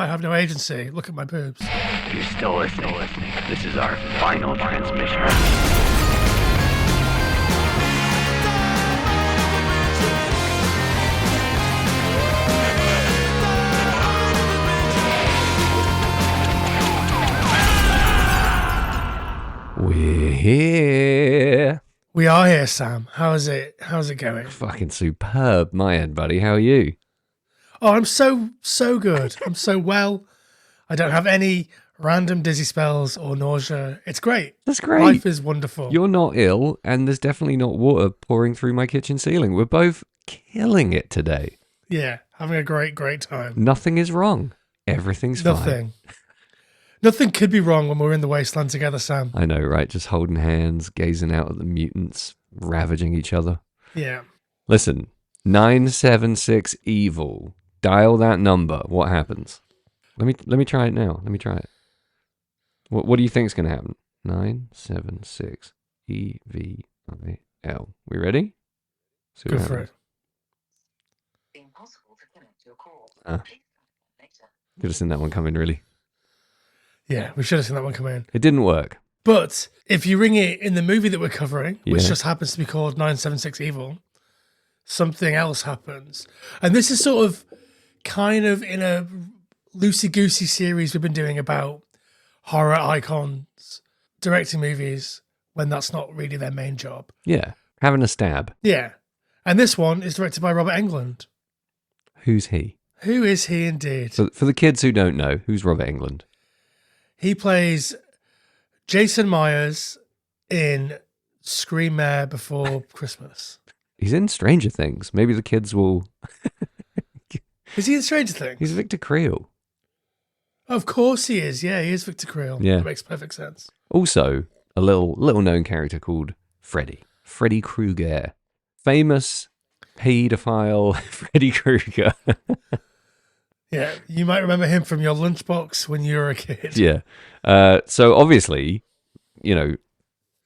I have no agency. Look at my boobs. If you're still listening, this is our final transmission. We're here. We are here, Sam. How's it going? Fucking superb, my end, buddy. How are you? Oh, I'm so good. I'm so well. I don't have any random dizzy spells or nausea. It's great. That's great. Life is wonderful. You're not ill, and there's definitely not water pouring through my kitchen ceiling. We're both killing it today. Yeah, having a great time. Nothing is wrong. Everything's fine. Nothing. Nothing could be wrong when we're in the wasteland together, Sam. I know, right? Just holding hands, gazing out at the mutants, ravaging each other. Yeah. Listen, 976 evil. Dial that number. What happens? Let me try it now. Let me try it. What do you think's going to happen? 976 EVIL. We ready? See Go for it. Could have seen that one coming, really. Yeah, we should have seen that one come in. It didn't work. But if you ring it in the movie that we're covering, which Yeah. just happens to be called 976 Evil, something else happens. And this is sort of kind of in a loosey-goosey series we've been doing about horror icons directing movies when that's not really their main job. Yeah, having a stab. Yeah. And this one is directed by Robert Englund. Who's he? Who is he indeed? For the kids who don't know, who's Robert Englund? He plays Jason Myers in Scream Before Christmas. He's in Stranger Things. Maybe the kids will... Is he in Stranger Things? He's Victor Creel. Of course he is. Yeah, he is Victor Creel. Yeah. That makes perfect sense. Also, a little known character called Freddy Krueger. Famous paedophile Freddy Krueger. Yeah, you might remember him from your lunchbox when you were a kid. Yeah. So obviously,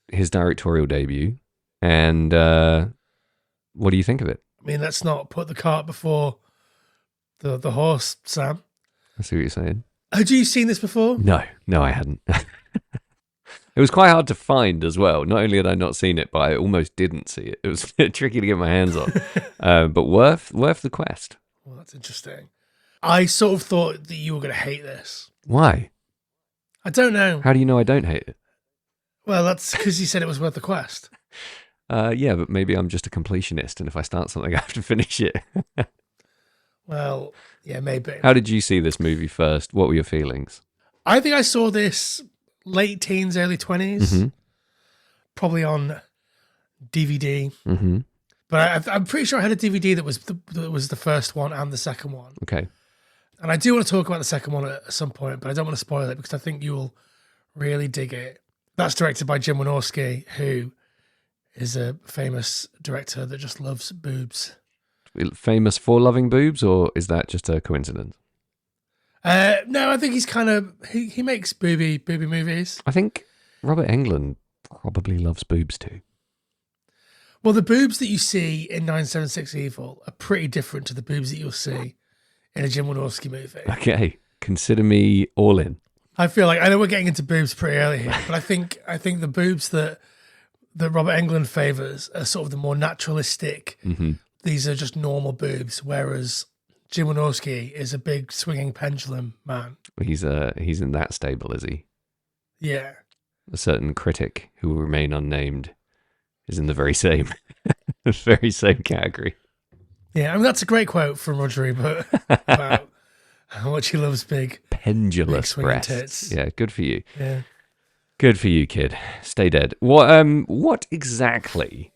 his directorial debut. And what do you think of it? I mean, let's not put the cart before the horse, Sam. I see what you're saying. Had you seen this before? No, I hadn't. It was quite hard to find as well. Not only had I not seen it, but I almost didn't see it. It was tricky to get my hands on. But worth the quest. Well, that's interesting. I sort of thought that you were going to hate this. Why? I don't know. How do you know I don't hate it? Well, that's because you said it was worth the quest. Yeah, but maybe I'm just a completionist, and if I start something, I have to finish it. Well, yeah, maybe. How did you see this movie first? What were your feelings? I think I saw this late teens, early 20s, Mm-hmm. probably on DVD. Mm-hmm. But I'm pretty sure I had a DVD that was the first one and the second one. Okay. And I do want to talk about the second one at some point, but I don't want to spoil it because I think you will really dig it. That's directed by Jim Wynorski, who is a famous director that just loves boobs. Famous for loving boobs, or is that just a coincidence? No, I think he's kind of he makes booby movies. I think Robert Englund probably loves boobs too. Well, the boobs that you see in 976 Evil are pretty different to the boobs that you'll see in a Jim Wynorski movie. Okay, consider me all in. I feel like, I know we're getting into boobs pretty early here, but I think the boobs that Robert Englund favors are sort of the more naturalistic. Mm-hmm. These are just normal boobs, whereas Jim Wynorski is a big swinging pendulum man. He's in that stable, is he? Yeah. A certain critic who will remain unnamed is in the very same category. Yeah, I mean, that's a great quote from Roger Ebert about how much he loves big Pendulous swinging breasts. tits. Yeah, good for you. Yeah. Good for you, kid. Stay dead. What exactly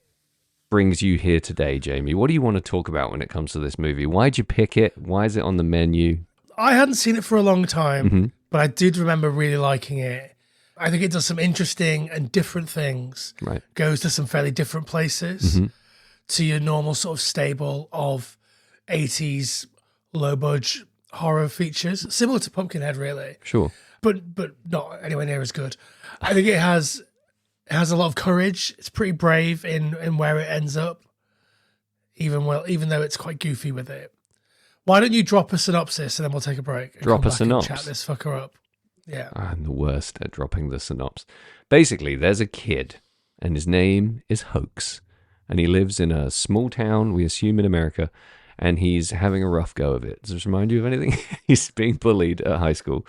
brings you here today, Jamie? What do you want to talk about when it comes to this movie? Why'd you pick it? Why is it on the menu? I hadn't seen it for a long time, Mm-hmm. but I did remember really liking it. I think it does some interesting and different things. Right. Goes to some fairly different places Mm-hmm. to your normal sort of stable of 80s low budget horror features, similar to Pumpkinhead, really, Sure. but not anywhere near as good. I think it has a lot of courage. It's pretty brave in where it ends up, even though it's quite goofy with it. Why don't you drop a synopsis and then we'll take a break? And Drop come a back and synopsis. Chat this fucker up. Yeah. I'm the worst at dropping the synopsis. Basically, there's a kid, and his name is Hoax, and he lives in a small town, we assume in America, and he's having a rough go of it. Does this remind you of anything? He's being bullied at high school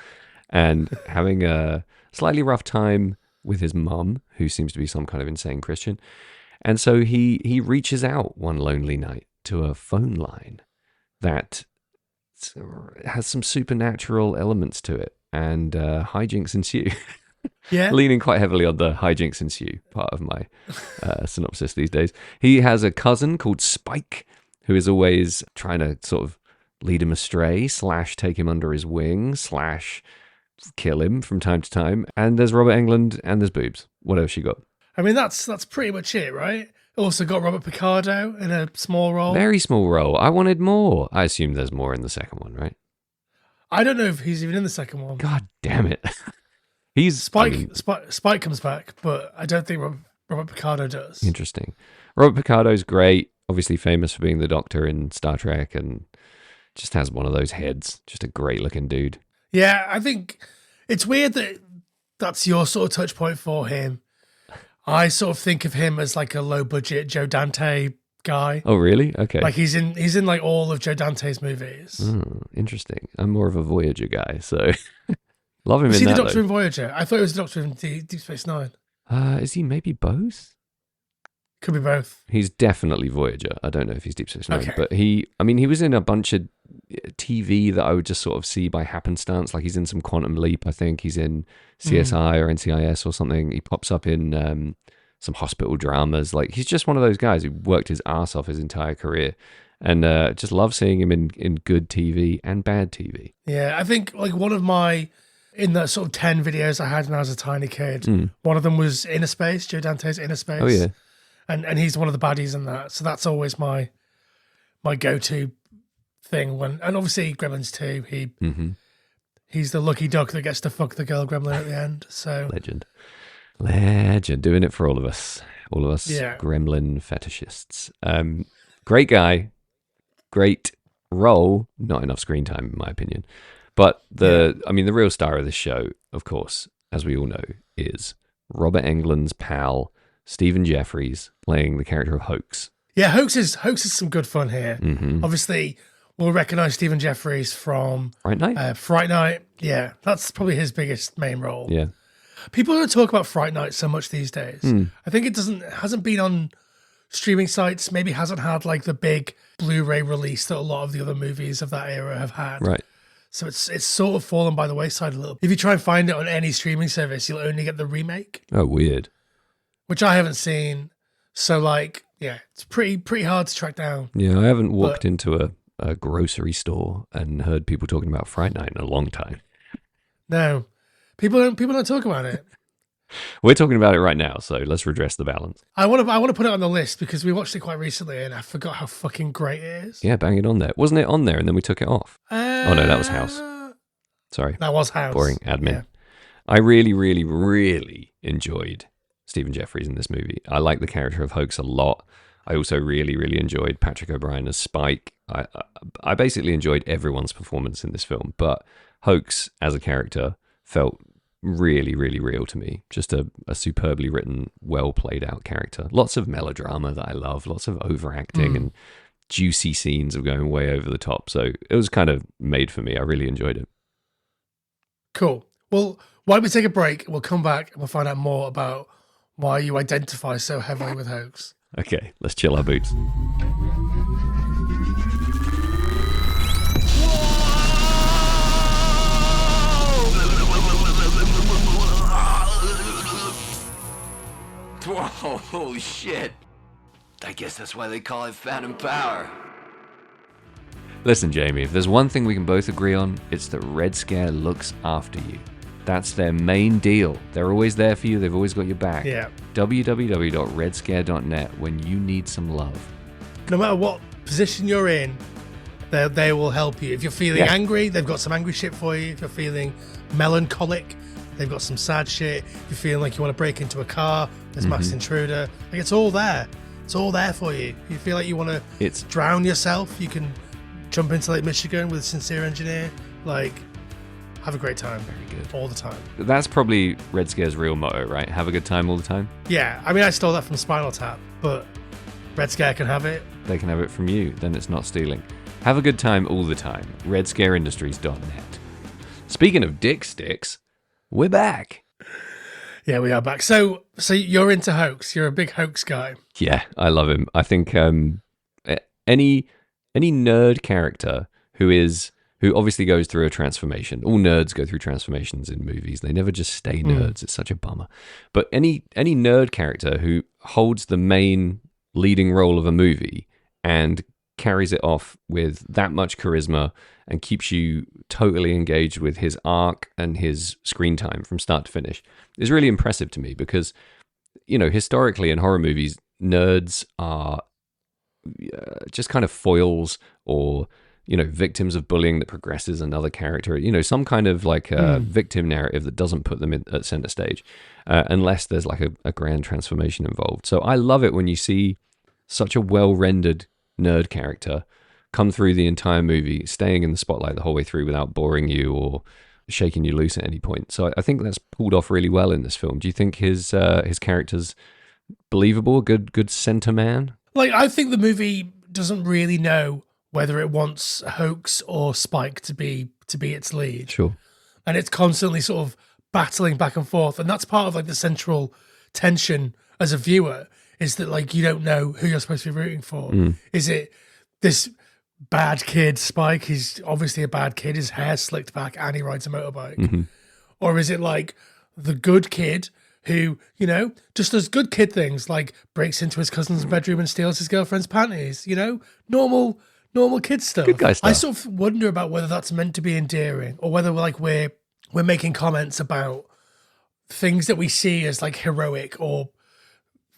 and having a slightly rough time with his mum, who seems to be some kind of insane Christian. And so he reaches out one lonely night to a phone line that has some supernatural elements to it, and hijinks ensue. Yeah. Leaning quite heavily on the hijinks ensue part of my synopsis these days. He has a cousin called Spike, who is always trying to sort of lead him astray, / take him under his wing, / kill him from time to time. And there's Robert Englund, and there's boobs. What else you got? I mean, that's pretty much it, right? Also got Robert Picardo in a small role. Very small role. I wanted more. I assume there's more in the second one, right? I don't know if he's even in the second one. God damn it. He's Spike comes back, but I don't think Robert Picardo does. Interesting. Robert Picardo's great. Obviously famous for being the Doctor in Star Trek, and just has one of those heads. Just a great looking dude. Yeah, I think it's weird that that's your sort of touch point for him. I sort of think of him as like a low budget Joe Dante guy. Oh, really? Okay. Like he's in like all of Joe Dante's movies. Oh, interesting. I'm more of a Voyager guy, so love him Is in he that. the Doctor though. in Voyager? I thought it was the Doctor in Deep Space Nine. Is he maybe both? Could be both. He's definitely Voyager. I don't know if he's Deep Space Nine, Okay. but he was in a bunch of TV that I would just sort of see by happenstance. Like he's in some Quantum Leap, I think. He's in CSI or NCIS or something. He pops up in some hospital dramas. Like he's just one of those guys who worked his ass off his entire career, and just love seeing him in good TV and bad TV. Yeah, I think like one of my in the sort of 10 videos I had when I was a tiny kid, one of them was Inner Space, Joe Dante's Inner Space. Oh yeah. And he's one of the baddies in that. So that's always my go-to thing and obviously Gremlins 2, he's the lucky duck that gets to fuck the girl gremlin at the end. So Legend, doing it for all of us Yeah. gremlin fetishists. Great guy, great role, not enough screen time in my opinion. But the real star of this show, of course, as we all know, is Robert Englund's pal Stephen Jeffries playing the character of Hoax. Yeah, Hoax is some good fun here. Mm-hmm. Obviously, we'll recognise Stephen Jeffries from Fright Night? Fright Night. Yeah, that's probably his biggest main role. Yeah. People don't talk about Fright Night so much these days. I think it hasn't been on streaming sites. Maybe hasn't had like the big Blu-ray release that a lot of the other movies of that era have had. Right. So it's sort of fallen by the wayside a little. If you try and find it on any streaming service, you'll only get the remake, Oh, weird. which I haven't seen. So like, yeah, it's pretty hard to track down. Yeah, I haven't walked into a grocery store and heard people talking about Fright Night in a long time. No, people don't talk about it. We're talking about it right now, so let's redress the balance. I want to put it on the list because we watched it quite recently and I forgot how fucking great it is. Yeah, bang it on there. Wasn't it on there and then we took it off? Oh, no, that was House. Sorry. That was House. Boring admin. Yeah. I really, really, really enjoyed Stephen Jeffries in this movie. I like the character of Hoax a lot. I also really, really enjoyed Patrick O'Brien as Spike. I basically enjoyed everyone's performance in this film, but Hoax as a character felt really, really real to me. Just a superbly written, well played out character. Lots of melodrama that I love, lots of overacting and juicy scenes of going way over the top. So it was kind of made for me. I really enjoyed it. Cool. Well, why don't we take a break? We'll come back and we'll find out more about why you identify so heavily with Hoax. Okay, let's chill our boots. Whoa, holy shit. I guess that's why they call it Phantom Power. Listen, Jamie, if there's one thing we can both agree on, it's that Red Scare looks after you. That's their main deal. They're always there for you. They've always got your back. Yeah. www.redscare.net when you need some love. No matter what position you're in, they will help you. If you're feeling angry, they've got some angry shit for you. If you're feeling melancholic, they've got some sad shit. If you're feeling like you want to break into a car, there's Mass Intruder. Like, it's all there. It's all there for you. If you feel like you want to drown yourself, you can jump into Lake Michigan with a sincere engineer. Like, have a great time. Very good. All the time. That's probably Red Scare's real motto, right? Have a good time all the time. Yeah, I mean, I stole that from Spinal Tap, but Red Scare can have it. They can have it from you, then it's not stealing. Have a good time all the time. RedScareIndustries.net. Speaking of dick sticks, we're back. Yeah, we are back. So you're into hoax. You're a big hoax guy. Yeah, I love him. I think any nerd character who obviously goes through a transformation. All nerds go through transformations in movies. They never just stay nerds. It's such a bummer. But any nerd character who holds the main leading role of a movie and carries it off with that much charisma and keeps you totally engaged with his arc and his screen time from start to finish is really impressive to me because, historically in horror movies, nerds are just kind of foils or victims of bullying that progresses another character, some kind of like a victim narrative that doesn't put them at center stage unless there's like a grand transformation involved. So I love it when you see such a well-rendered nerd character come through the entire movie, staying in the spotlight the whole way through without boring you or shaking you loose at any point. So I think that's pulled off really well in this film. Do you think his character's believable, good center man? Like, I think the movie doesn't really know whether it wants Hoax or Spike to be its lead. Sure. And it's constantly sort of battling back and forth. And that's part of like the central tension as a viewer, is that like you don't know who you're supposed to be rooting for. Is it this bad kid Spike? He's obviously a bad kid. His hair's slicked back and he rides a motorbike. Or is it like the good kid who, just does good kid things, like breaks into his cousin's bedroom and steals his girlfriend's panties, normal kid stuff. Good guy stuff. I sort of wonder about whether that's meant to be endearing or whether like we're making comments about things that we see as like heroic or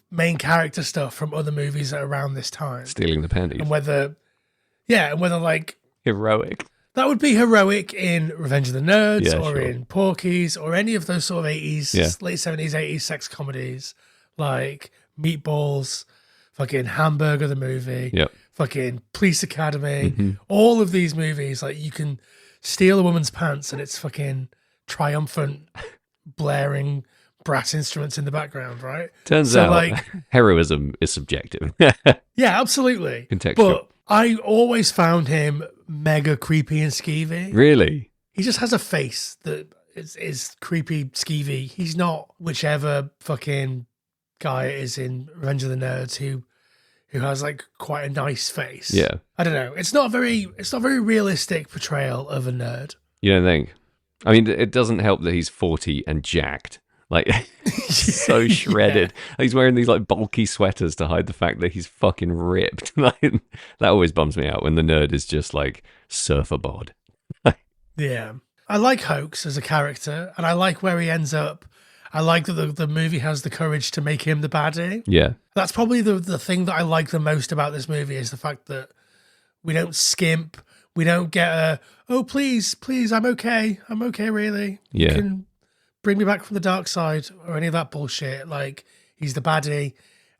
main character stuff from other movies around this time. Stealing the panties. And whether like Heroic. that would be heroic in Revenge of the Nerds Yeah, or sure. in Porky's or any of those sort of 80s, Yeah. late 70s, 80s sex comedies like Meatballs, fucking Hamburger the movie, Yep. fucking Police Academy, all of these movies, like you can steal a woman's pants and it's fucking triumphant, blaring brass instruments in the background, right? Turns So, out like- heroism is subjective. Yeah, absolutely. Contextual. But I always found him mega creepy and skeevy. Really? He just has a face that is creepy, skeevy. He's not whichever fucking guy it is in Revenge of the Nerds who has like quite a nice face. Yeah. I don't know. It's not a very realistic portrayal of a nerd. You don't think? I mean, it doesn't help that he's 40 and jacked. Like, so shredded. He's wearing these like bulky sweaters to hide the fact that he's fucking ripped. Like, that always bums me out when the nerd is just like surfer bod. Yeah. I like Hoax as a character and I like where he ends up. I like that the movie has the courage to make him the baddie. Yeah. That's probably the thing that I like the most about this movie is the fact that we don't skimp. We don't get a, oh, please, I'm okay, really. Yeah. You can bring me back from the dark side or any of that bullshit. Like, he's the baddie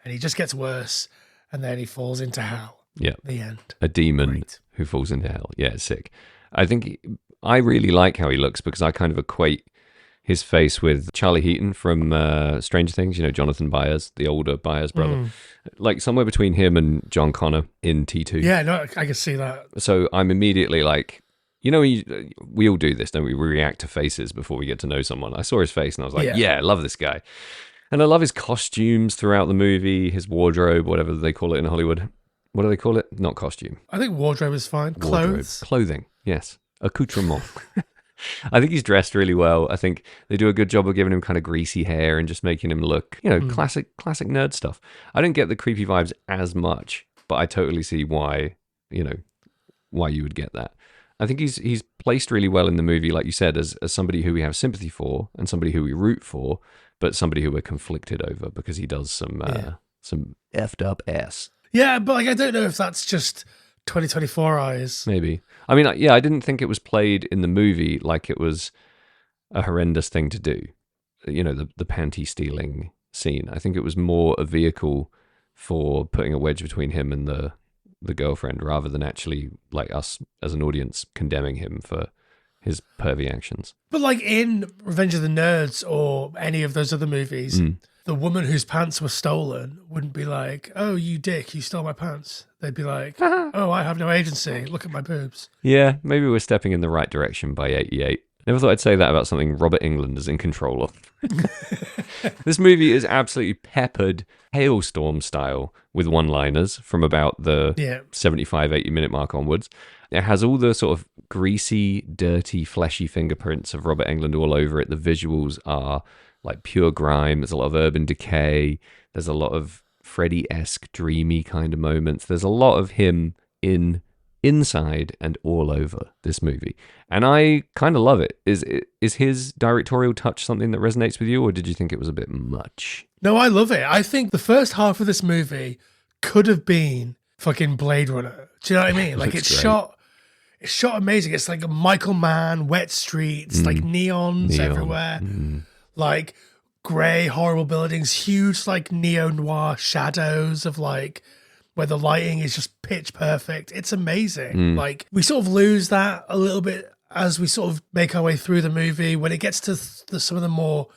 and he just gets worse and then he falls into hell. Yeah. The end. A demon Great. who falls into hell. Yeah, it's sick. I think I really like how he looks because I kind of equate his face with Charlie Heaton from Stranger Things, Jonathan Byers, the older Byers brother. Like somewhere between him and John Connor in T2. Yeah, no, I can see that. So I'm immediately like, we all do this, don't we? We react to faces before we get to know someone. I saw his face and I was like, yeah, I love this guy. And I love his costumes throughout the movie, his wardrobe, whatever they call it in Hollywood. What do they call it? Not costume. I think wardrobe is fine. Wardrobe. Clothes. Clothing, yes. Accoutrement. I think he's dressed really well. I think they do a good job of giving him kind of greasy hair and just making him look, classic nerd stuff. I don't get the creepy vibes as much, but I totally see why you would get that. I think he's placed really well in the movie, like you said, as somebody who we have sympathy for and somebody who we root for, but somebody who we're conflicted over because he does some effed up ass. Yeah, but like I don't know if that's just 2024 eyes. Maybe. I mean, yeah, I didn't think it was played in the movie like it was a horrendous thing to do. The panty stealing scene. I think it was more a vehicle for putting a wedge between him and the the girlfriend, rather than actually like us as an audience condemning him for his pervy actions. But like in Revenge of the Nerds or any of those other movies, the woman whose pants were stolen wouldn't be like, "Oh, you dick, you stole my pants." They'd be like, "Oh, I have no agency. Look at my boobs." Yeah, maybe we're stepping in the right direction by 88. Never thought I'd say that about something Robert Englund is in control of. This movie is absolutely peppered, hailstorm style, with one-liners from about the 75, 80-minute mark onwards. It has all the sort of greasy, dirty, fleshy fingerprints of Robert Englund all over it. The visuals are like pure grime. There's a lot of urban decay. There's a lot of Freddy-esque, dreamy kind of moments. There's a lot of him inside and all over this movie. And I kind of love it. Is his directorial touch something that resonates with you, or did you think it was a bit much? No, I love it. I think the first half of this movie could have been fucking Blade Runner. Do you know what I mean? Like it's shot amazing. It's like a Michael Mann, wet streets, like neons everywhere. Like grey, horrible buildings, huge like neo-noir shadows of like where the lighting is just pitch perfect. It's amazing. Like we sort of lose that a little bit as we sort of make our way through the movie. When it gets to some of the more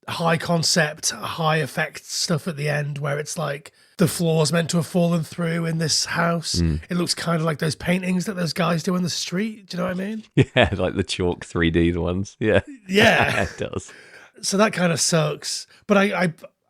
high concept, high effect stuff at the end, where it's like the floor's meant to have fallen through in this house. It looks kind of like those paintings that those guys do on the street. Do you know what I mean? Yeah, like the chalk 3D ones. Yeah. Yeah. It does. So that kind of sucks. But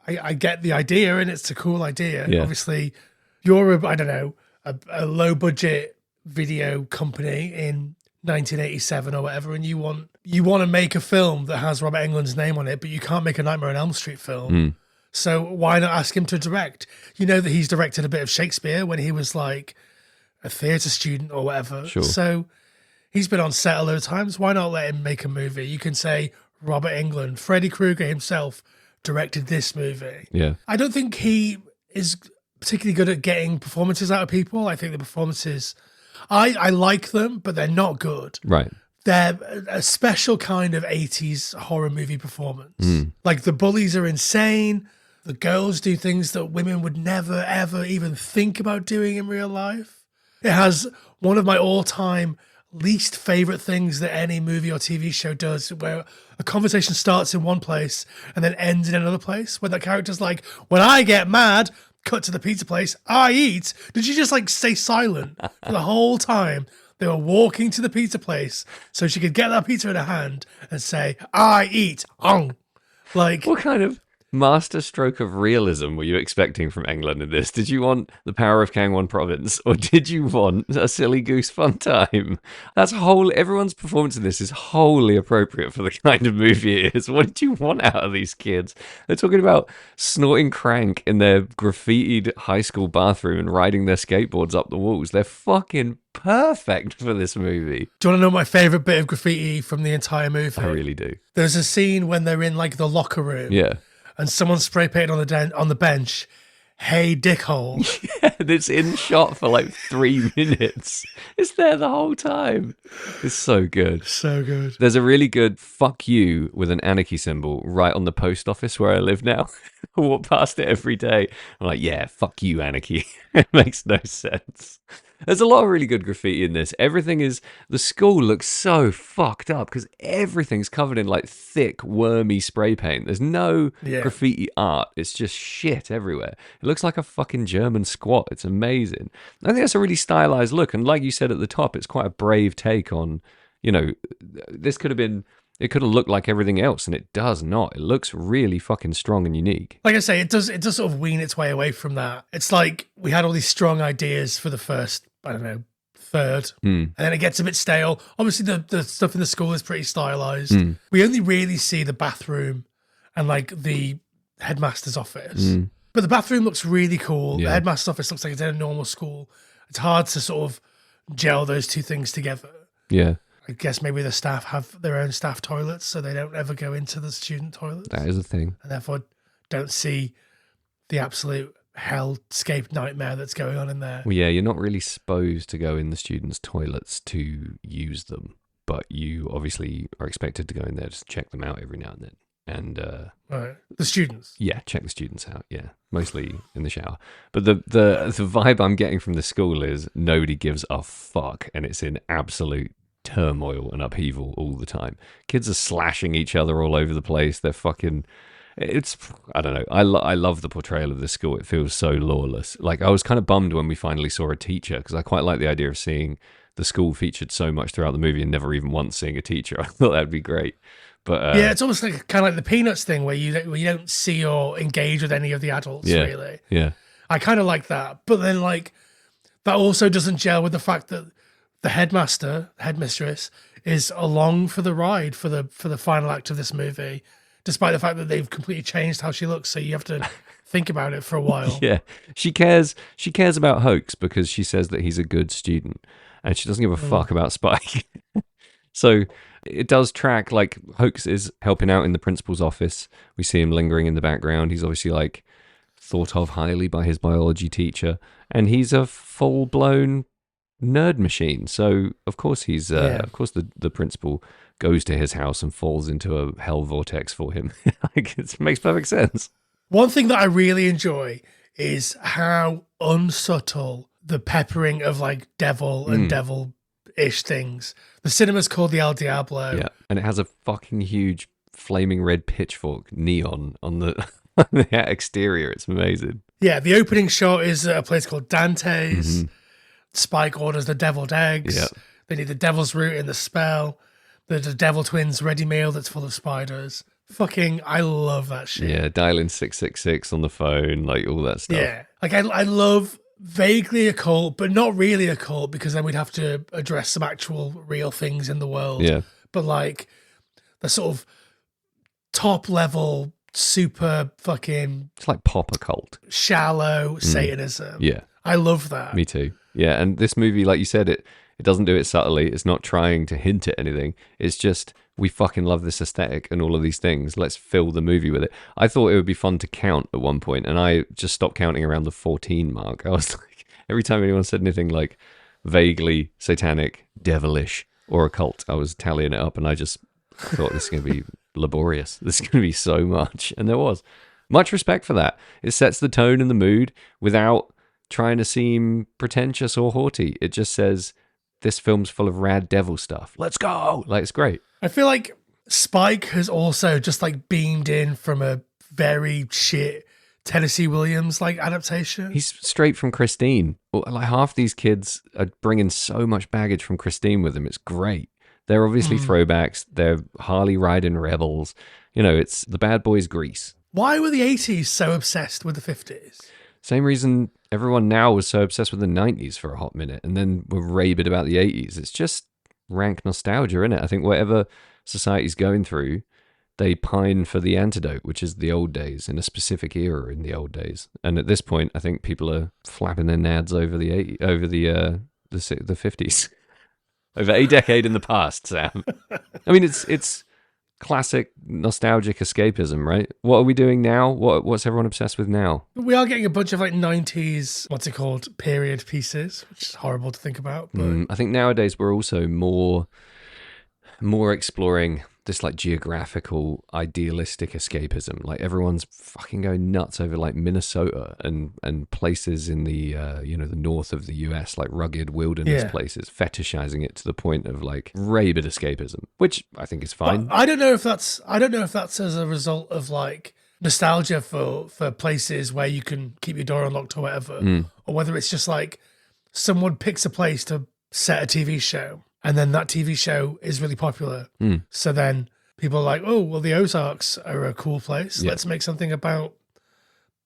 I get the idea, and it's a cool idea. Yeah. Obviously, you're a low budget video company in 1987 or whatever, and you want to make a film that has Robert Englund's name on it, but you can't make a Nightmare on Elm Street film. So why not ask him to direct? You know that he's directed a bit of Shakespeare when he was like a theatre student or whatever. Sure. So he's been on set a lot of times. Why not let him make a movie? You can say Robert Englund, Freddy Krueger himself directed this movie. Yeah. I don't think he is particularly good at getting performances out of people. I think the performances, I like them, but they're not good. Right. They're a special kind of 80s horror movie performance. Like the bullies are insane. The girls do things that women would never, ever even think about doing in real life. It has one of my all-time least favorite things that any movie or TV show does, where a conversation starts in one place and then ends in another place, where that character's like, when I get mad, cut to the pizza place, I eat. Did you just like stay silent for the whole time? They were walking to the pizza place so she could get that pizza in her hand and say, I eat. Like, What kind of masterstroke of realism were you expecting from England in this? Did you want the power of Kangwon province, or did you want a silly goose fun time? Everyone's performance in this is wholly appropriate for the kind of movie it is. What did you want out of these kids? They're talking about snorting crank in their graffitied high school bathroom and riding their skateboards up the walls. They're fucking perfect for this movie. do you want to know my favorite bit of graffiti from the entire movie? I really do. There's a scene when they're in like the locker room. Yeah. And someone spray painted on the bench, "Hey, dickhole." And it's in shot for like 3 minutes. It's there the whole time. It's so good. So good. There's a really good fuck you with an anarchy symbol right on the post office where I live now. I walk past it every day. I'm like, yeah, fuck you, anarchy. It makes no sense. There's a lot of really good graffiti in this. The school looks so fucked up because everything's covered in like thick, wormy spray paint. There's no graffiti art. It's just shit everywhere. It looks like a fucking German squat. It's amazing. I think that's a really stylized look. And like you said at the top, it's quite a brave take on, it could have looked like everything else, and it does not. It looks really fucking strong and unique. Like I say, it does sort of wean its way away from that. It's like we had all these strong ideas for the first, third, and then it gets a bit stale. Obviously, the stuff in the school is pretty stylized. We only really see the bathroom and like the headmaster's office. But the bathroom looks really cool. Yeah. The headmaster's office looks like it's in a normal school. It's hard to sort of gel those two things together. Yeah. I guess maybe the staff have their own staff toilets, so they don't ever go into the student toilets. That is a thing. And therefore don't see the absolute hellscape nightmare that's going on in there. Well, yeah, you're not really supposed to go in the students' toilets to use them, but you obviously are expected to go in there to check them out every now and then. and Right. The students. yeah, check the students out. Yeah, mostly in the shower. But the vibe I'm getting from the school is nobody gives a fuck, and it's in absolute turmoil and upheaval all the time. Kids are slashing each other all over the place. They're fucking. It's I don't know. I love the portrayal of this school. It feels so lawless. Like I was kind of bummed when we finally saw a teacher because I quite like the idea of seeing the school featured so much throughout the movie and never even once seeing a teacher. I thought that'd be great. But yeah, it's almost like kind of like the Peanuts thing where you don't see or engage with any of the adults. yeah, Really, yeah, I kind of like that. But then like that also doesn't gel with the fact that the headmistress, is along for the ride for the final act of this movie, despite the fact that they've completely changed how she looks. So you have to think about it for a while. yeah. She cares about Hoax because she says that he's a good student, and she doesn't give a fuck about Spike. So it does track, like, Hoax is helping out in the principal's office. We see him lingering in the background. He's obviously, like, thought of highly by his biology teacher, and he's a full-blown nerd machine. So, of course, of course, the principal goes to his house and falls into a hell vortex for him. Like, it makes perfect sense. One thing that I really enjoy is how unsubtle the peppering of, like, devil and devil-ish things. The cinema's called the El Diablo. Yeah, and it has a fucking huge flaming red pitchfork neon on the, on the exterior. It's amazing. Yeah, the opening shot is a place called Dante's. Spike orders the deviled eggs. Yeah. They need the devil's root in the spell. There's a devil twins ready meal that's full of spiders. Fucking, I love that shit. Yeah, dialing 666 on the phone, like all that stuff. Yeah, like I love vaguely occult, but not really occult because then we'd have to address some actual real things in the world. Yeah. But like the sort of top level, super fucking It's like pop occult. shallow Satanism. Yeah. I love that. Me too. Yeah, and this movie, like you said, it doesn't do it subtly. It's not trying to hint at anything. It's just, we fucking love this aesthetic and all of these things. Let's fill the movie with it. I thought it would be fun to count at one point, and I just stopped counting around the 14 mark. I was like, every time anyone said anything like vaguely satanic, devilish, or occult, I was tallying it up, and I just thought this is going to be laborious. This is going to be so much. And there was. Much respect for that. It sets the tone and the mood without trying to seem pretentious or haughty. It just says, this film's full of rad devil stuff. Let's go. Like, it's great. I feel like Spike has also just like beamed in from a very shit Tennessee Williams like adaptation. He's straight from Christine. Like, half these kids are bringing so much baggage from Christine with them. It's great. They're obviously throwbacks. They're Harley riding rebels. You know, it's the bad boys Grease. Why were the 80s so obsessed with the 50s? Same reason everyone now was so obsessed with the 90s for a hot minute and then were rabid about the 80s. It's just rank nostalgia, isn't it? I think whatever society's going through, they pine for the antidote, which is the old days, in a specific era in the old days. And at this point, I think people are flapping their nads over the 50s. Over a decade in the past, Sam. I mean, it's classic nostalgic escapism, right? What are we doing now? What's everyone obsessed with now? We are getting a bunch of like 90s, what's it called, period pieces, which is horrible to think about. But I think nowadays we're also more exploring this like geographical idealistic escapism. Like, everyone's fucking going nuts over like Minnesota and places in the the north of the US, like rugged wilderness places, fetishizing it to the point of like rabid escapism, which I think is fine. But I don't know if that's as a result of like nostalgia for places where you can keep your door unlocked or whatever, or whether it's just like someone picks a place to set a TV show, and then that TV show is really popular. So then people are like, oh, well, the Ozarks are a cool place. Yeah. Let's make something about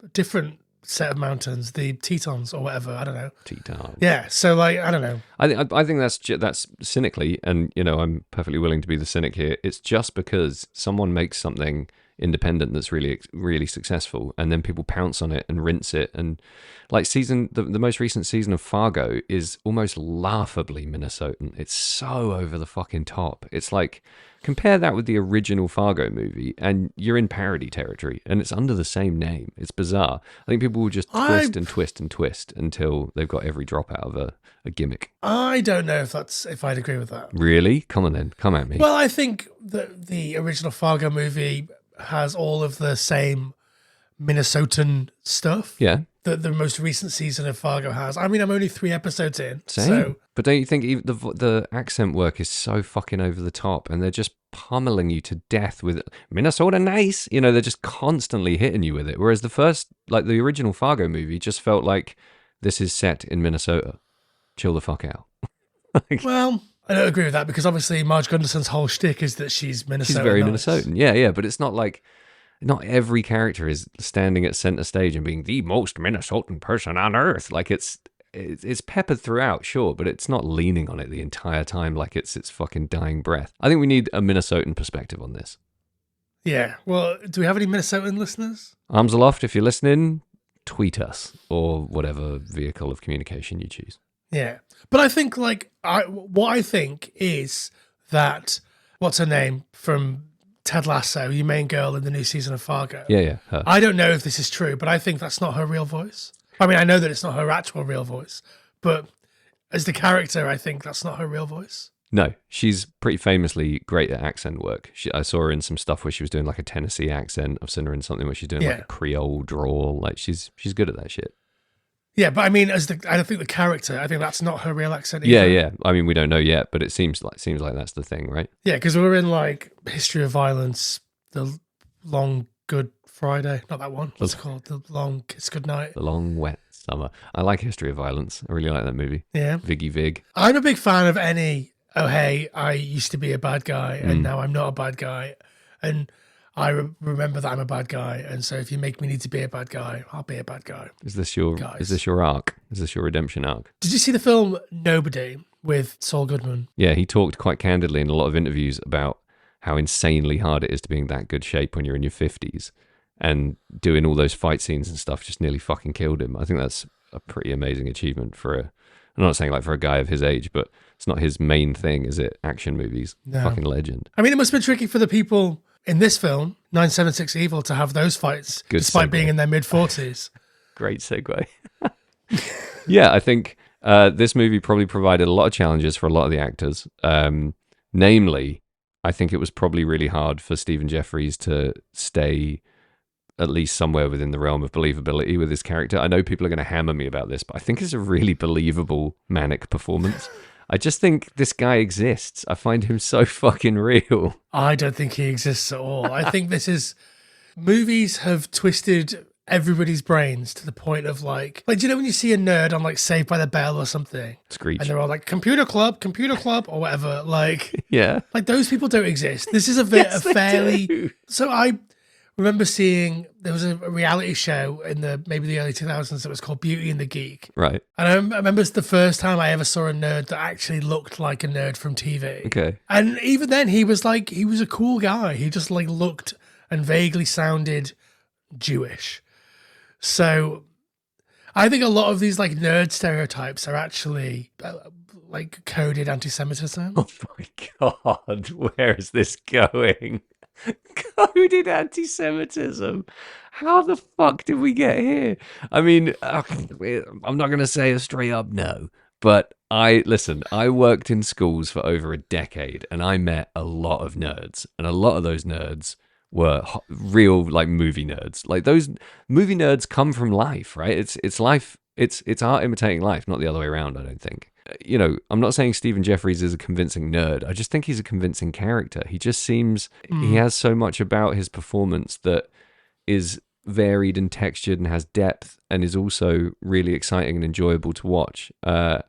a different set of mountains, the Tetons or whatever. I don't know. Tetons. Yeah. So like, I don't know. I think that's cynically, and I'm perfectly willing to be the cynic here. It's just because someone makes something independent that's really really successful, and then people pounce on it and rinse it, and like the most recent season of Fargo is almost laughably Minnesotan. It's so over the fucking top. It's like, compare that with the original Fargo movie and you're in parody territory, and it's under the same name. It's bizarre. I think people will just twist and twist and twist until they've got every drop out of a gimmick. I don't know if I'd agree with that. Really? Come on then, come at me. Well, I think that the original Fargo movie has all of the same Minnesotan stuff Yeah. that the most recent season of Fargo has. I mean, I'm only 3 episodes in. Same. So But don't you think even the accent work is so fucking over the top, and they're just pummeling you to death with Minnesota nice? You know, they're just constantly hitting you with it. Whereas the first, like the original Fargo movie, just felt like this is set in Minnesota. Chill the fuck out. well, I don't agree with that because obviously Marge Gunderson's whole shtick is that she's Minnesota. She's very nice. Minnesotan. Yeah. But it's not like, not every character is standing at center stage and being the most Minnesotan person on earth. Like it's peppered throughout, sure, but it's not leaning on it the entire time like it's its fucking dying breath. I think we need a Minnesotan perspective on this. Yeah. Well, do we have any Minnesotan listeners? Arms aloft if you're listening, tweet us or whatever vehicle of communication you choose. Yeah. But I think what I think is that what's her name from Ted Lasso, your main girl in the new season of Fargo. Yeah, her. I don't know if this is true, but I think that's not her real voice. I mean, I know that it's not her actual real voice, but as the character, I think that's not her real voice. No, she's pretty famously great at accent work. I saw her in some stuff where she was doing like a Tennessee accent. I've seen her in something where she's doing like a Creole drawl. Like she's good at that shit. Yeah, but I mean, I don't think the character, I think that's not her real accent either. Yeah. I mean, we don't know yet, but it seems like that's the thing, right? Yeah, because we're in like History of Violence, The Long Good Friday, not that one. What's it called? The Long Kiss Goodnight. The Long Wet Summer. I like History of Violence. I really like that movie. Yeah. Viggy Vig. I'm a big fan of any, oh, hey, I used to be a bad guy and now I'm not a bad guy. And I remember that I'm a bad guy. And so if you make me need to be a bad guy, I'll be a bad guy. Is this your arc? Is this your redemption arc? Did you see the film Nobody with Saul Goodman? Yeah, he talked quite candidly in a lot of interviews about how insanely hard it is to be in that good shape when you're in your 50s. And doing all those fight scenes and stuff just nearly fucking killed him. I think that's a pretty amazing achievement I'm not saying like for a guy of his age, but it's not his main thing, is it? Action movies. No. Fucking legend. I mean, it must have been tricky for the people in this film, 976 Evil, to have those fights despite being in their mid-40s. Great segue. Yeah, I think this movie probably provided a lot of challenges for a lot of the actors. Namely, I think it was probably really hard for Stephen Jeffries to stay at least somewhere within the realm of believability with his character. I know people are going to hammer me about this, but I think it's a really believable manic performance. I just think this guy exists. I find him so fucking real. I don't think he exists at all. I think movies have twisted everybody's brains to the point of like, do you know when you see a nerd on like Saved by the Bell or something? Screech. And they're all like, computer club, or whatever. Like, yeah. Like those people don't exist. This is a fairly... Do. So I remember seeing, there was a reality show in maybe the early 2000s that was called Beauty and the Geek. Right. And I remember it's the first time I ever saw a nerd that actually looked like a nerd from TV. Okay. And even then he was a cool guy. He just like looked and vaguely sounded Jewish. So I think a lot of these like nerd stereotypes are actually like coded anti-Semitism. Oh my God, where is this going? Coded anti-Semitism. How the fuck did we get here? I mean, I'm not going to say a straight up no, but I worked in schools for over a decade and I met a lot of nerds, and a lot of those nerds were real like movie nerds. Like those movie nerds come from life, right? It's life. It's art imitating life, not the other way around, I don't think. You know, I'm not saying Stephen Jeffries is a convincing nerd. I just think he's a convincing character. He just seems, he has so much about his performance that is varied and textured and has depth and is also really exciting and enjoyable to watch. I'm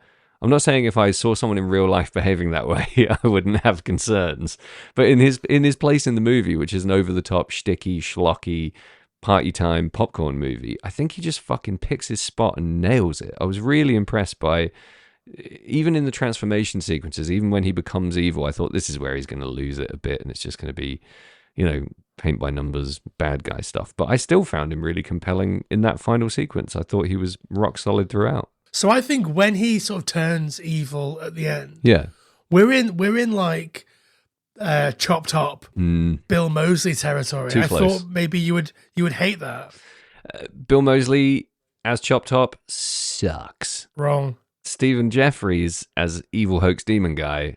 not saying if I saw someone in real life behaving that way, I wouldn't have concerns. But in his place in the movie, which is an over-the-top, shticky, schlocky, party time popcorn movie, I think he just fucking picks his spot and nails it. I was really impressed by... Even in the transformation sequences, even when he becomes evil, I thought this is where he's going to lose it a bit and it's just going to be, you know, paint by numbers, bad guy stuff. But I still found him really compelling in that final sequence. I thought he was rock solid throughout. So I think when he sort of turns evil at the end, yeah, we're in like Chop Top, Bill Moseley territory. Too I close. thought maybe you would hate that. Bill Moseley as Chop Top sucks. Wrong. Stephen Jeffries as evil hoax demon guy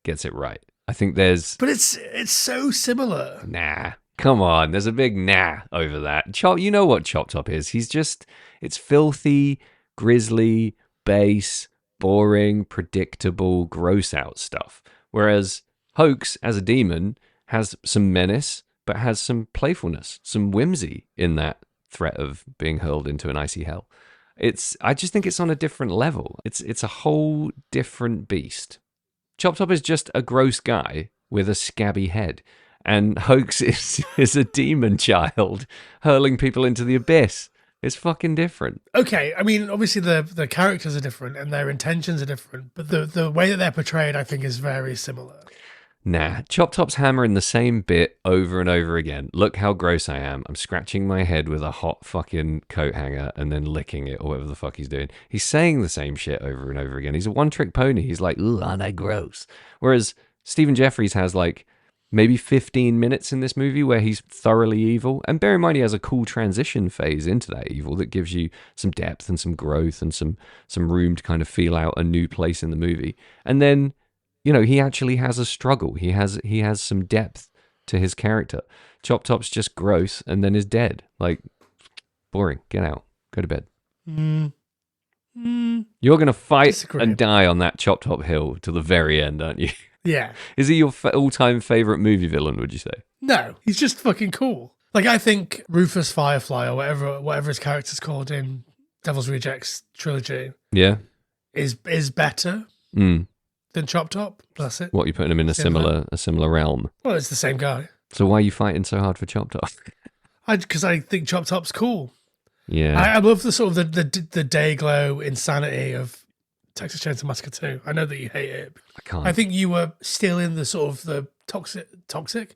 gets it right. I think there's... But it's so similar. Nah. come on. There's a big nah over that. Chop, you know what Chop Top is. It's filthy, grisly, base, boring, predictable, gross out stuff. Whereas Hoax, as a demon, has some menace, but has some playfulness, some whimsy in that threat of being hurled into an icy hell. I just think it's on a different level. It's a whole different beast. Chop Top is just a gross guy with a scabby head. And Hoax is a demon child hurling people into the abyss. It's fucking different. Okay, I mean, obviously the characters are different and their intentions are different, but the way that they're portrayed, I think, is very similar. Nah, Chop Top's hammering the same bit over and over again. Look how gross I am. I'm scratching my head with a hot fucking coat hanger and then licking it or whatever the fuck he's doing. He's saying the same shit over and over again. He's a one-trick pony. He's like, ooh, aren't I gross? Whereas Stephen Jeffries has like maybe 15 minutes in this movie where he's thoroughly evil. And bear in mind, he has a cool transition phase into that evil that gives you some depth and some growth and some room to kind of feel out a new place in the movie. And then, you know, he actually has a struggle. He has some depth to his character. Chop Top's just gross and then is dead. Like, boring. Get out. Go to bed. You're going to fight and die on that Chop Top hill to the very end, aren't you? Yeah. Is he your all-time favorite movie villain, would you say? No, he's just fucking cool. Like, I think Rufus Firefly or whatever his character's called in Devil's Rejects trilogy, yeah, is better than Chop Top. That's it. What, you putting him in a similar realm? Well, it's the same guy. So why are you fighting so hard for Chop Top? Because I think Chop Top's cool. Yeah, I love the sort of the day glow insanity of Texas Chainsaw Massacre 2. I know that you hate it. I can't. I think you were still in the sort of the toxic.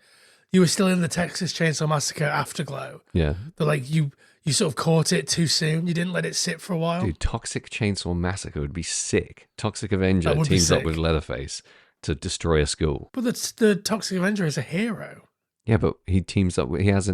You were still in the Texas Chainsaw Massacre afterglow. Yeah. But like you sort of caught it too soon. You didn't let it sit for a while. Dude, Toxic Chainsaw Massacre would be sick. Toxic Avenger would be teams up sick. with Leatherface to destroy a school. But the Toxic Avenger is a hero. Yeah, but he teams up with he has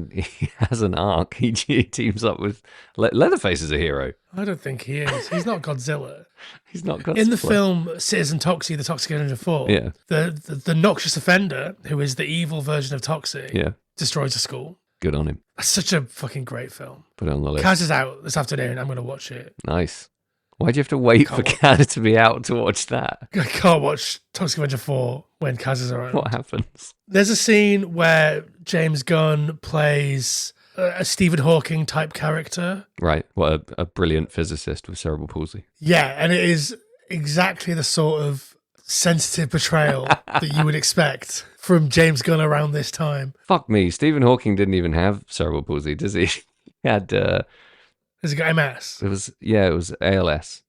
an arc. He teams up with Leatherface is a hero. I don't think he is. He's not Godzilla. He's not Godzilla. In the film Citizen Toxie, the Toxic Avenger 4, Yeah. the noxious offender, who is the evil version of Toxie, Yeah. destroys a school. Good on him. That's such a fucking great film. Put it on the list. Kaz is out this afternoon. I'm going to watch it. Nice. Why'd you have to wait for Kaz to be out to watch that? I can't watch Toxic Avenger 4 when Kaz is around. What happens? There's a scene where James Gunn plays a Stephen Hawking type character. Right. What a brilliant physicist with cerebral palsy. Yeah, and it is exactly the sort of sensitive portrayal that you would expect from James Gunn around this time. Fuck me. Stephen Hawking didn't even have cerebral palsy, does he? He had... Has he got MS? It was ALS.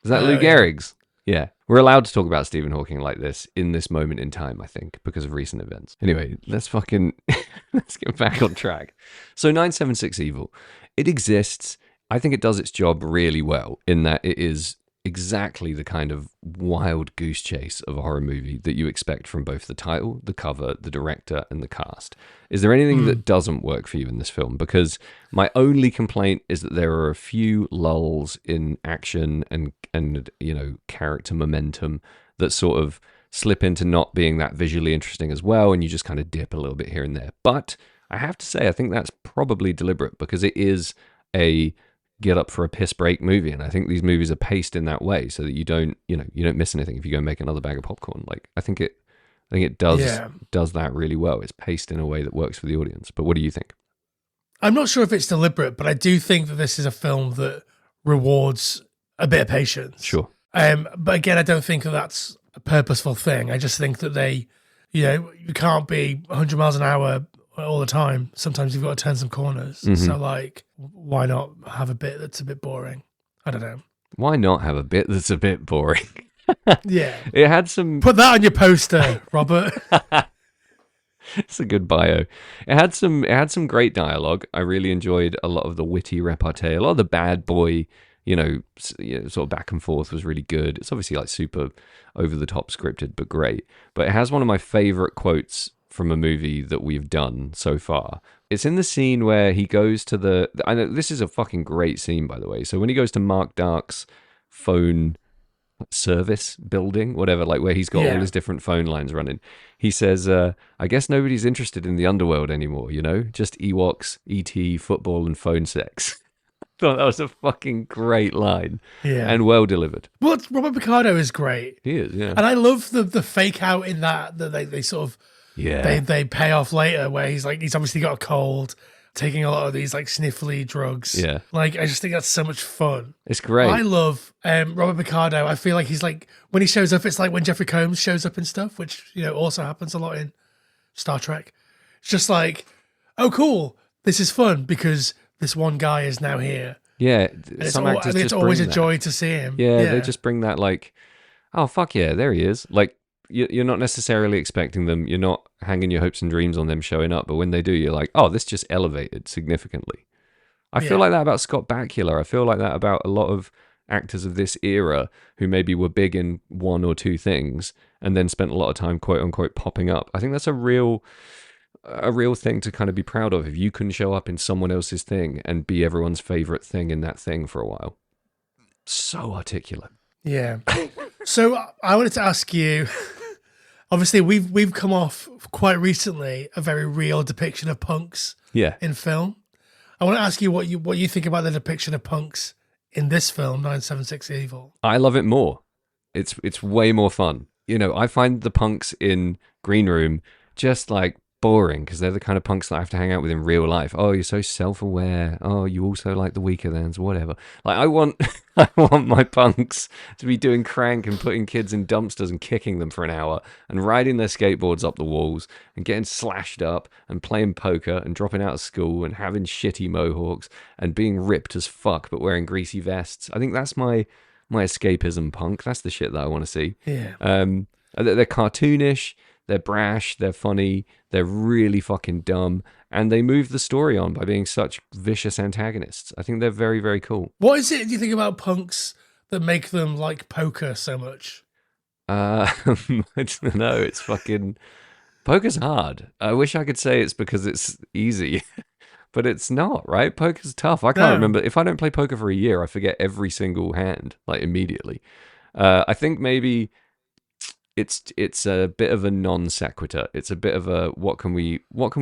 Is that Oh, Lou yeah. Gehrig's? Yeah. We're allowed to talk about Stephen Hawking like this in this moment in time, I think, because of recent events. Anyway, let's get back on track. So 976 Evil, it exists. I think it does its job really well in that it is exactly the kind of wild goose chase of a horror movie that you expect from both the title, the cover, the director, and the cast. Is there anything that doesn't work for you in this film? Because my only complaint is that there are a few lulls in action and you know, character momentum that sort of slip into not being that visually interesting as well, and you just kind of dip a little bit here and there. But I have to say, I think that's probably deliberate because it is a get up for a piss break movie, and I think these movies are paced in that way so that you don't miss anything if you go make another bag of popcorn. Like I think it does that really well. It's paced in a way that works for the audience. But what do you think? I'm not sure if it's deliberate, but I do think that this is a film that rewards a bit of patience. Sure. But again, I don't think that that's a purposeful thing. I just think that you can't be 100 miles an hour all the time. Sometimes you've got to turn some corners. Mm-hmm. So like, why not have a bit that's a bit boring? I don't know. Why not have a bit that's a bit boring? Yeah. It had some... Put that on your poster, Robert. It's a good bio. It had some great dialogue. I really enjoyed a lot of the witty repartee. A lot of the bad boy, sort of back and forth was really good. It's obviously like super over the top scripted, but great. But it has one of my favorite quotes from a movie that we've done so far. It's in the scene where he goes to I know this is a fucking great scene, by the way. So when he goes to Mark Dark's phone service building, whatever, like where he's got all Yeah. his different phone lines running. He says, I guess nobody's interested in the underworld anymore, you know? Just Ewoks, ET, football, and phone sex. Thought that was a fucking great line. Yeah. And well delivered. Well, Robert Picardo is great. He is, yeah. And I love the fake out in that they sort of Yeah. they pay off later where he's obviously got a cold, taking a lot of these like sniffly drugs. Yeah. Like I just think that's so much fun. It's great. I love Robert Picardo. I feel like he's like when he shows up, it's like when Jeffrey Combs shows up and stuff, which also happens a lot in Star Trek. It's just like, oh cool, this is fun because this one guy is now here. Yeah. And Some actors it's just always a bring that. joy to see him. Yeah, they just bring that like, oh fuck yeah, there he is. Like you're not necessarily expecting them. You're not hanging your hopes and dreams on them showing up. But when they do, you're like, oh, this just elevated significantly. I feel like that about Scott Bakula. I feel like that about a lot of actors of this era who maybe were big in one or two things and then spent a lot of time, quote unquote, popping up. I think that's a real thing to kind of be proud of. If you can show up in someone else's thing and be everyone's favorite thing in that thing for a while. So articulate. Yeah. So I wanted to ask you. Obviously, we've come off quite recently a very real depiction of punks in film. I want to ask you what you think about the depiction of punks in this film, 976 Evil. I love it more. It's way more fun. I find the punks in Green Room just like boring because they're the kind of punks that I have to hang out with in real life. Oh, you're so self-aware. Oh, you also like the weaker thans, whatever. Like I want my punks to be doing crank and putting kids in dumpsters and kicking them for an hour and riding their skateboards up the walls and getting slashed up and playing poker and dropping out of school and having shitty mohawks and being ripped as fuck but wearing greasy vests. I think that's my escapism punk. That's the shit that I want to see. Yeah. They're cartoonish. They're brash, they're funny, they're really fucking dumb, and they move the story on by being such vicious antagonists. I think they're very, very cool. What is it do you think about punks that make them like poker so much? I don't know, it's fucking... Poker's hard. I wish I could say it's because it's easy, but it's not, right? Poker's tough. I can't remember. If I don't play poker for a year, I forget every single hand, like immediately. I think maybe... It's a bit of a non sequitur. It's a bit of a what can we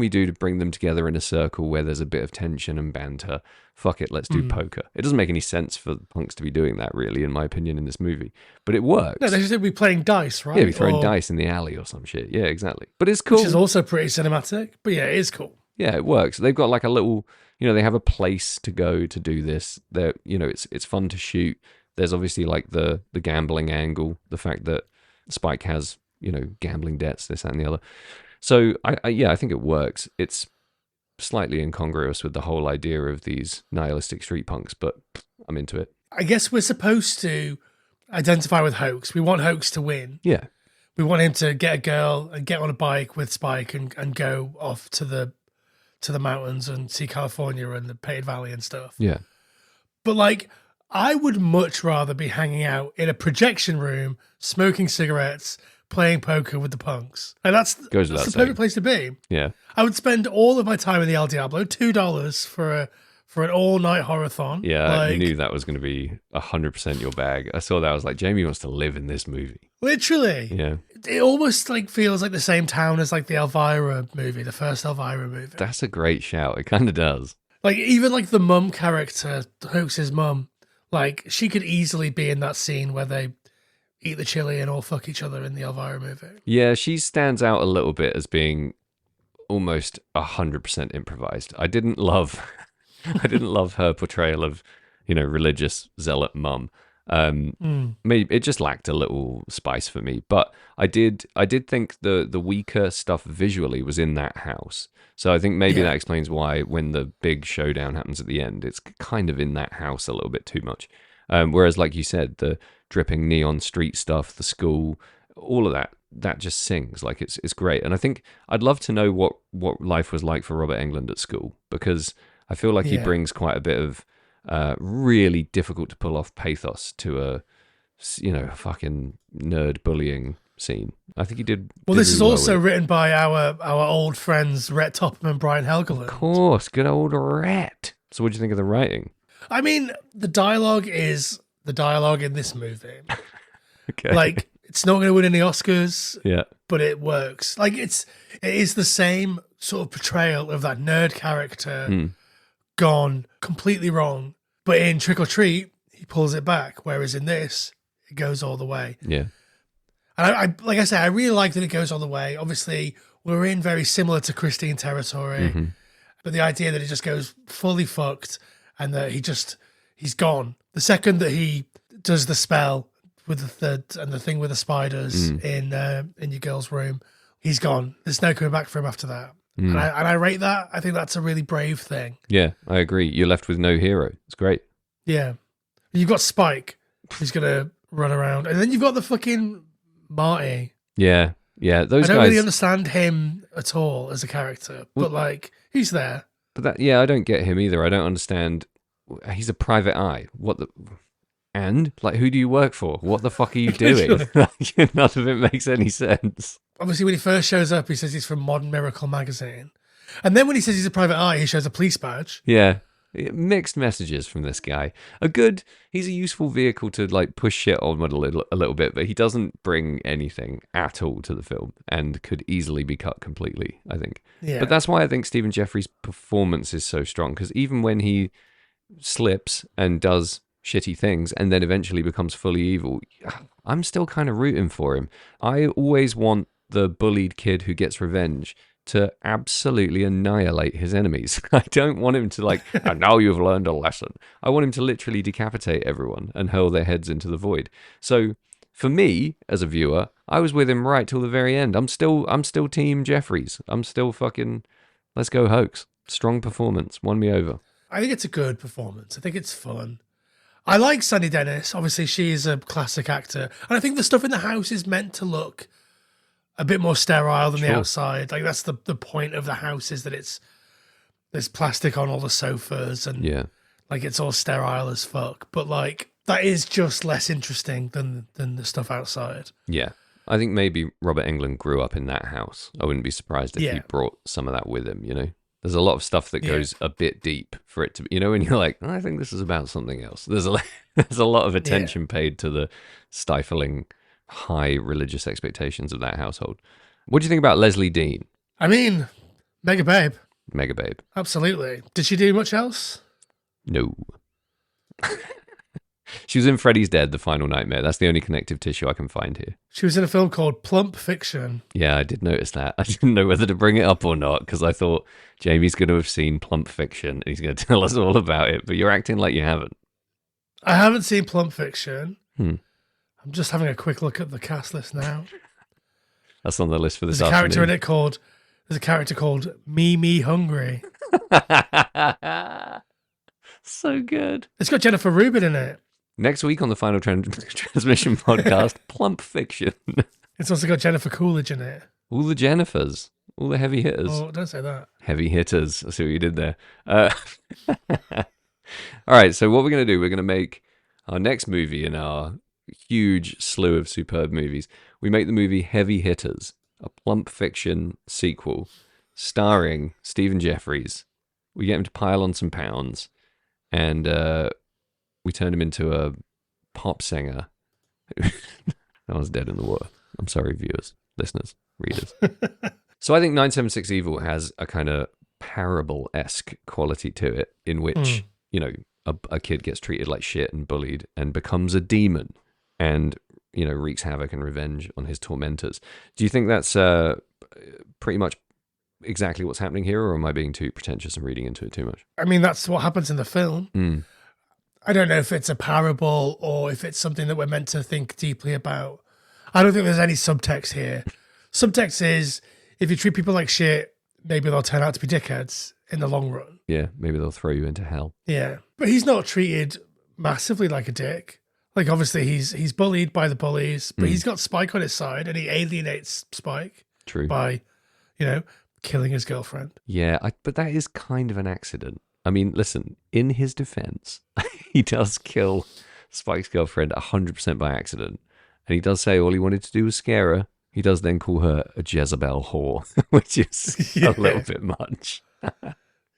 do to bring them together in a circle where there's a bit of tension and banter. Fuck it, let's do poker. It doesn't make any sense for punks to be doing that, really, in my opinion, in this movie. But it works. No, they should be playing dice, right? Yeah, be throwing dice in the alley or some shit. Yeah, exactly. But it's cool. Which is also pretty cinematic. But yeah, it is cool. Yeah, it works. They've got like a little, they have a place to go to do this. They're, it's fun to shoot. There's obviously like the gambling angle, the fact that Spike has, gambling debts, this, that, and the other. So, I think it works. It's slightly incongruous with the whole idea of these nihilistic street punks, but I'm into it. I guess we're supposed to identify with Hoax. We want Hoax to win. Yeah. We want him to get a girl and get on a bike with Spike and go off to the mountains and see California and the Painted Valley and stuff. Yeah. But like, I would much rather be hanging out in a projection room, smoking cigarettes, playing poker with the punks. And that's the perfect place to be. Yeah. I would spend all of my time in the El Diablo, $2 for an all-night horror-thon. Yeah, I knew that was going to be 100% your bag. I saw that. I was like, Jamie wants to live in this movie. Literally. Yeah. It almost like feels like the same town as like the Elvira movie, the first Elvira movie. That's a great shout. It kind of does. Like even like the mum character, Hoax's mum, like she could easily be in that scene where they eat the chili and all fuck each other in the Elvira movie. Yeah, she stands out a little bit as being almost 100% improvised. I didn't love her portrayal of, religious zealot mum. Maybe it just lacked a little spice for me, but I did think the weaker stuff visually was in that house. So I think maybe that explains why when the big showdown happens at the end, it's kind of in that house a little bit too much. Whereas, like you said, the dripping neon street stuff, the school, all of that just sings. Like it's great. And I think I'd love to know what life was like for Robert Englund at school, because I feel like he brings quite a bit of really difficult to pull off pathos to a fucking nerd bullying scene. I think he did. Well, this is really also well written by our old friends Rhett Topham and Brian Helgeland. Of course, good old Rhett. So, what do you think of the writing? I mean, the dialogue is the dialogue in this movie. Okay. Like, it's not going to win any Oscars, yeah. but it works. Like, it is the same sort of portrayal of that nerd character gone completely wrong. But in Trick or Treat, he pulls it back, whereas in this, it goes all the way. Yeah. And I like I say, I really like that it goes all the way. Obviously, we're in very similar to Christine territory, but the idea that it just goes fully fucked and that he's gone. The second that he does the spell with the thing with the spiders in your girl's room, he's gone. There's no coming back for him after that. And I rate that. I think that's a really brave thing. Yeah, I agree. You're left with no hero. It's great. Yeah. You've got Spike, who's going to run around. And then you've got the fucking Marty. Yeah. Yeah. Those I don't guys. really understand him at all as a character, but like, he's there. But I don't get him either. I don't understand. He's a private eye. What the. And, like, who do you work for? What the fuck are you doing? None of it makes any sense. Obviously, when he first shows up, he says he's from Modern Miracle magazine. And then when he says he's a private eye, he shows a police badge. Yeah. Mixed messages from this guy. He's a useful vehicle to, like, push shit on a little bit, but he doesn't bring anything at all to the film and could easily be cut completely, I think. Yeah. But that's why I think Stephen Jeffries' performance is so strong, because even when he slips and does shitty things and then eventually becomes fully evil, I'm still kind of rooting for him. I always want the bullied kid who gets revenge to absolutely annihilate his enemies. I don't want him to like, and now you've learned a lesson. I want him to literally decapitate everyone and hurl their heads into the void. So for me, as a viewer, I was with him right till the very end. I'm still Team Jeffries. I'm still fucking, let's go Hoax. Strong performance. Won me over. I think it's a good performance. I think it's fun. I like Sunny Dennis. Obviously, she is a classic actor. And I think the stuff in the house is meant to look a bit more sterile than the outside. Like, that's the point of the house, is that there's plastic on all the sofas and like it's all sterile as fuck. But like, that is just less interesting than the stuff outside. Yeah. I think maybe Robert Englund grew up in that house. I wouldn't be surprised if he brought some of that with him, you know? There's a lot of stuff that goes a bit deep for it to, you know, when you're like, I think this is about something else. There's a lot of attention paid to the stifling high religious expectations of that household. What do you think about Leslie Dean? I mean, Mega Babe. Mega Babe. Absolutely. Did she do much else? No. She was in Freddy's Dead, The Final Nightmare. That's the only connective tissue I can find here. She was in a film called Plump Fiction. Yeah, I did notice that. I didn't know whether to bring it up or not, because I thought Jamie's going to have seen Plump Fiction and he's going to tell us all about it, but you're acting like you haven't. I haven't seen Plump Fiction. I'm just having a quick look at the cast list now. That's on the list for this There's a character afternoon. in it there's a character called Me Hungry. So good. It's got Jennifer Rubin in it. Next week on the Final Transmission podcast, Plump Fiction. It's also got Jennifer Coolidge in it. All the Jennifers. All the heavy hitters. Oh, don't say that. Heavy hitters. I see what you did there. All right, so what we're going to do, we're going to make our next movie in our huge slew of superb movies. We make the movie Heavy Hitters, a Plump Fiction sequel starring Stephen Jeffries. We get him to pile on some pounds, and we turn him into a pop singer. That one's dead in the water. I'm sorry, viewers, listeners, readers. So I think 976 Evil has a kind of parable-esque quality to it, in which, you know, a kid gets treated like shit and bullied and becomes a demon and, you know, wreaks havoc and revenge on his tormentors. Do you think that's pretty much exactly what's happening here, or am I being too pretentious and reading into it too much? I mean, that's what happens in the film. I don't know if it's a parable or if it's something that we're meant to think deeply about. I don't think there's any subtext here. Subtext is, if you treat people like shit, maybe they'll turn out to be dickheads in the long run. Yeah, maybe they'll throw you into hell. Yeah. But he's not treated massively like a dick. Like, obviously, he's bullied by the bullies, but he's got Spike on his side, and he alienates Spike. True. By, you know, killing his girlfriend. Yeah, but that is kind of an accident. I mean, listen, in his defense, he does kill Spike's girlfriend 100% by accident. And he does say all he wanted to do was scare her. He does then call her a Jezebel whore, which is a little bit much.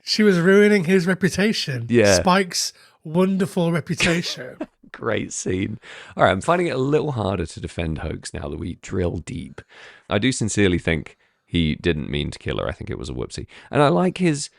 She was ruining his reputation. Yeah. Spike's wonderful reputation. great scene. All right, I'm finding it a little harder to defend Hoax now that we drill deep. I do sincerely think he didn't mean to kill her. I think it was a whoopsie. And I like his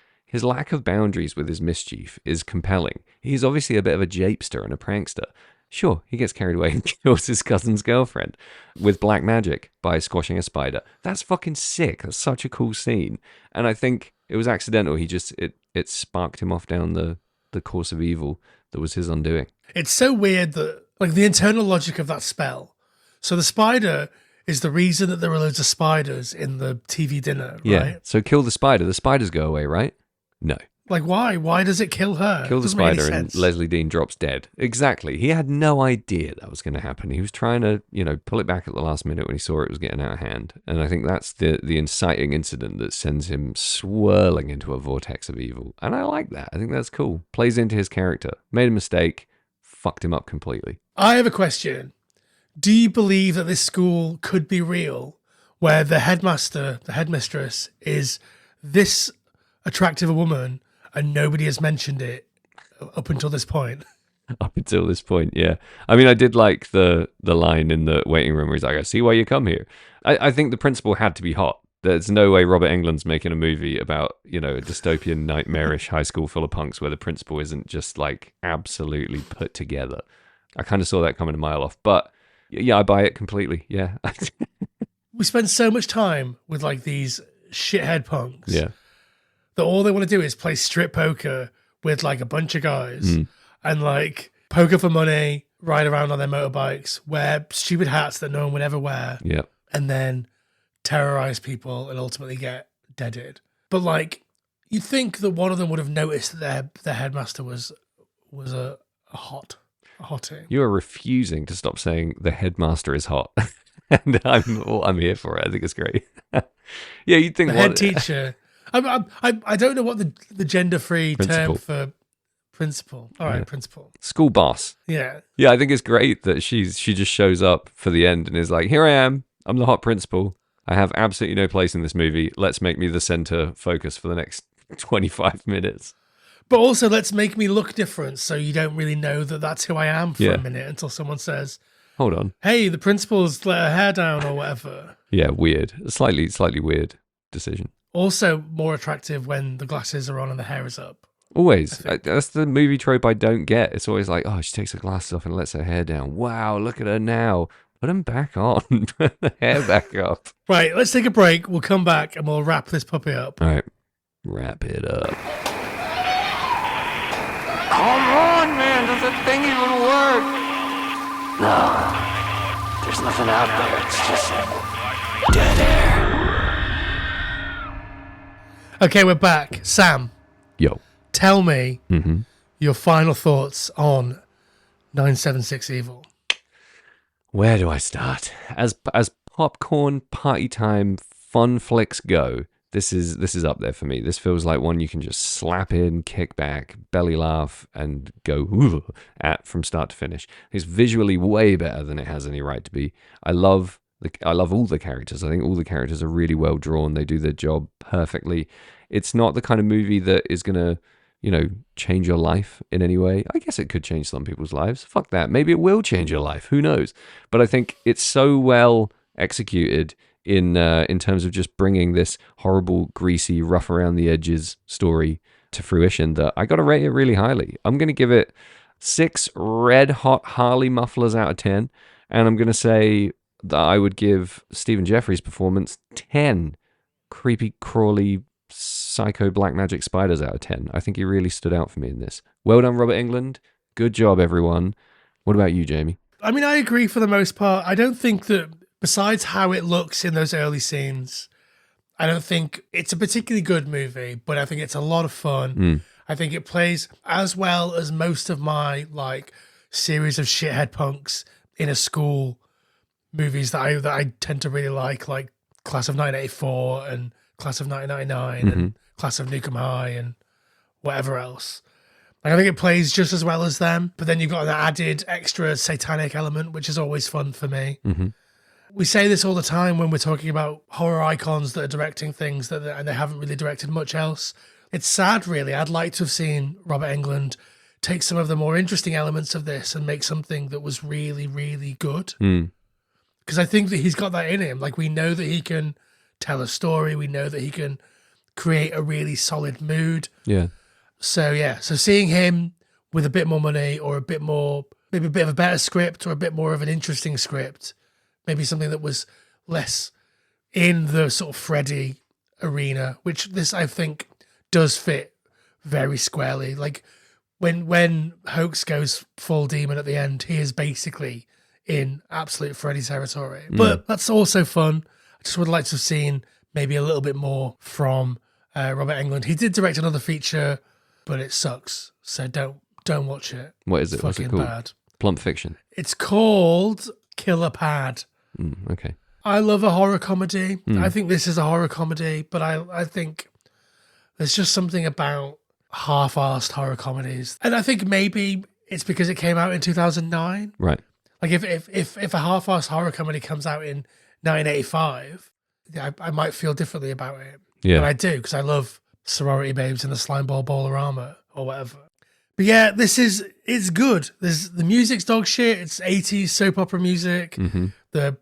lack of boundaries with his mischief is compelling. He's obviously a bit of a japester and a prankster. Sure, he gets carried away and kills his cousin's girlfriend with black magic by squashing a spider. That's fucking sick. That's such a cool scene. And I think it was accidental. He just, it sparked him off down the course of evil that was his undoing. It's so weird that, like, the internal logic of that spell. So the spider is the reason that there are loads of spiders in the TV dinner, Yeah. right? So kill the spider. The spiders go away, right? No. Like, why? Why does it kill her? Kill the Doesn't make any spider and sense. Leslie Dean drops dead. Exactly. He had no idea that was going to happen. He was trying to, pull it back at the last minute when he saw it was getting out of hand. And I think that's the inciting incident that sends him swirling into a vortex of evil. And I like that. I think that's cool. Plays into his character. Made a mistake. Fucked him up completely. I have a question. Do you believe that this school could be real, where the headmaster, the headmistress, is this attractive a woman and nobody has mentioned it up until this point? Up until this point, yeah. I mean, I did like the line in the waiting room where he's like, I see why you come here. I think the principal had to be hot. There's no way Robert Englund's making a movie about, a dystopian, nightmarish high school full of punks where the principal isn't just, like, absolutely put together. I kind of saw that coming a mile off. But, yeah, I buy it completely, yeah. We spend so much time with, like, these shithead punks. Yeah. That all they want to do is play strip poker with, like, a bunch of guys and, like, poker for money, ride around on their motorbikes, wear stupid hats that no one would ever wear, and then terrorize people and ultimately get deaded. But, like, you'd think that one of them would have noticed that their headmaster was a hottie. You are refusing to stop saying the headmaster is hot. And I'm here for it. I think it's great. Yeah, you'd think the head teacher. I don't know what the gender-free term for principal. All right, principal. School boss. Yeah. Yeah, I think it's great that she just shows up for the end and is like, here I am. I'm the hot principal. I have absolutely no place in this movie. Let's make me the center focus for the next 25 minutes. But also, let's make me look different so you don't really know that that's who I am for a minute until someone says, hold on. Hey, the principal's let her hair down or whatever. Yeah, weird. A slightly weird decision. Also more attractive when the glasses are on and the hair is up. Always. That's the movie trope I don't get. It's always like, oh, she takes her glasses off and lets her hair down. Wow, look at her now. Put them back on. Put the hair back up. Right, let's take a break. We'll come back and we'll wrap this puppy up. All right. Wrap it up. Come on, man. Does that thing even work? No. There's nothing out there. It's just dead air. Okay, we're back. Sam. Yo. Tell me your final thoughts on 976 Evil. Where do I start? As popcorn party time fun flicks go, this is up there for me. This feels like one you can just slap in, kick back, belly laugh, and go ooh at from start to finish. It's visually way better than it has any right to be. I love all the characters. I think all the characters are really well drawn. They do their job perfectly. It's not the kind of movie that is gonna, change your life in any way. I guess it could change some people's lives. Fuck that. Maybe it will change your life. Who knows? But I think it's so well executed in terms of just bringing this horrible, greasy, rough around the edges story to fruition that I got to rate it really highly. I'm going to give it 6 red hot Harley mufflers out of 10. And I'm going to say that I would give Stephen Jeffries' performance 10 creepy, crawly, psycho black magic spiders out of 10. I think he really stood out for me in this. Well done, Robert Englund. Good job, everyone. What about you, Jamie? I mean, I agree for the most part. I don't think that, besides how it looks in those early scenes, I don't think it's a particularly good movie, but I think it's a lot of fun. I think it plays as well as most of my, like, series of shithead punks in a school movies that I tend to really like Class of 1984 and Class of 1999 and Class of Nukem High and whatever else. Like, I think it plays just as well as them, but then you've got an added extra satanic element, which is always fun for me. We say this all the time when we're talking about horror icons that are directing things and they haven't really directed much else. It's sad, really. I'd like to have seen Robert Englund take some of the more interesting elements of this and make something that was really, really good. Mm. Because I think that he's got that in him. Like, we know that he can tell a story. We know that he can create a really solid mood. Yeah. So, yeah. So seeing him with a bit more money or a bit more, maybe a bit of a better script or a bit more of an interesting script, maybe something that was less in the sort of Freddy arena, which this, I think, does fit very squarely. Like, when Hoax goes full demon at the end, he is basically in absolute Freddy territory. But that's also fun. I just would like to have seen maybe a little bit more from Robert Englund. He did direct another feature, but it sucks. So don't watch it. What is it? It's What's it fucking called? bad. Plump Fiction. It's called Killer Pad. Okay. I love a horror comedy. I think this is a horror comedy, but I think there's just something about half-assed horror comedies. And I think maybe it's because it came out in 2009. Right. Like if a half-assed horror comedy comes out in 1985, I might feel differently about it. Yeah. But I do, because I love Sorority Babes and the Slimeball Ballerama or whatever. But yeah, it's good. The music's dog shit. It's 80s soap opera music. The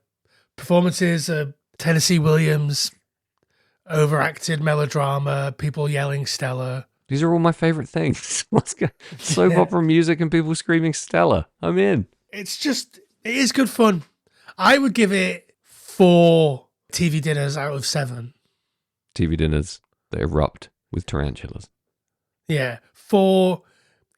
performances are Tennessee Williams, overacted melodrama, people yelling Stella. These are all my favorite things. Soap opera music and people screaming Stella. I'm in. It is good fun. I would give it 4 TV dinners out of 7. TV dinners that erupt with tarantulas. Yeah, 4